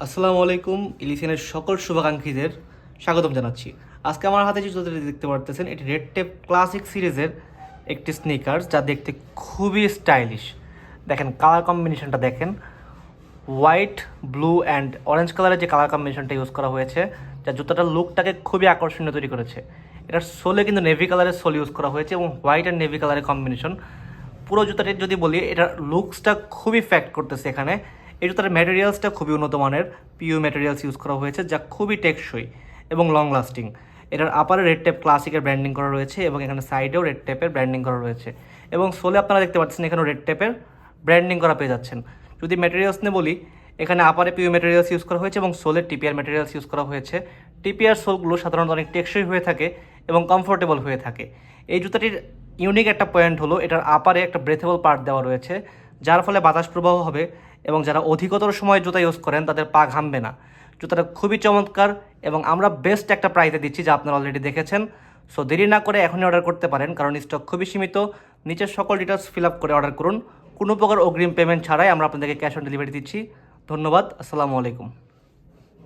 আসসালামু আলাইকুম। ইলিসিনের সকল শুভাকাঙ্ক্ষীদের স্বাগতম জানাচ্ছি। আজকে আমার হাতে যে জুতোটি দেখতে পারতেছেন এটি রেড টেপ ক্লাসিক সিরিজের একটি স্নিকার্স, যা দেখতে খুবই স্টাইলিশ। দেখেন কালার কম্বিনেশনটা দেখেন, হোয়াইট, ব্লু অ্যান্ড অরেঞ্জ কালারের যে কালার কম্বিনেশনটা ইউজ করা হয়েছে, যা জুতোটার লুকটাকে খুবই আকর্ষণীয় তৈরি করেছে। এটার সোলে কিন্তু নেভি কালারের সোল ইউজ করা হয়েছে এবং হোয়াইট অ্যান্ড নেভি কালারের কম্বিনেশন। পুরো জুতাটির যদি বলি, এটার লুকসটা খুবই ফ্যাক্ট করতেছে এখানে। এই জুতার ম্যাটেরিয়ালসটা খুবই উন্নত মানের পিইউ ম্যাটেরিয়ালস ইউজ করা হয়েছে, যা খুবই টেকসই এবং লং লাস্টিং। এটার আপারে রেড টেপ ক্লাসিকের ব্র্যান্ডিং করা রয়েছে এবং এখানে সাইডেও রেড টেপের ব্র্যান্ডিং করা রয়েছে এবং সোলে আপনারা দেখতে পাচ্ছেন এখানেও রেড টেপের ব্র্যান্ডিং করা পেয়ে যাচ্ছেন। যদি ম্যাটেরিয়ালস নিয়ে বলি, এখানে আপারে পিইউ ম্যাটেরিয়ালস ইউজ করা হয়েছে এবং সোলের টিপিআর ম্যাটেরিয়ালস ইউজ করা হয়েছে। টিপিআর সোলগুলো সাধারণত অনেক টেকসই হয়ে থাকে এবং কমফোর্টেবল হয়ে থাকে। এই জুতাটির ইউনিক একটা পয়েন্ট হলো এটার আপারে একটা ব্রেথেবল পার্ট দেওয়া রয়েছে, যার ফলে বাতাস প্রবাহ হবে এবং যারা অধিকতর সময় জুতা ইউজ করেন তাদের পা ঘামবে না। জুতাটা খুবই চমৎকার এবং আমরা বেস্ট একটা প্রাইসে দিচ্ছি, যা আপনারা অলরেডি দেখেছেন। সো দেরি না করে এখনই অর্ডার করতে পারেন, কারণ স্টক খুবই সীমিত। নিচের সকল ডিটেলস ফিল আপ করে অর্ডার করুন। কোনো প্রকার অগ্রিম পেমেন্ট ছাড়াই আমরা আপনাদেরকে ক্যাশ অন ডেলিভারি দিচ্ছি। ধন্যবাদ। আসসালামু আলাইকুম।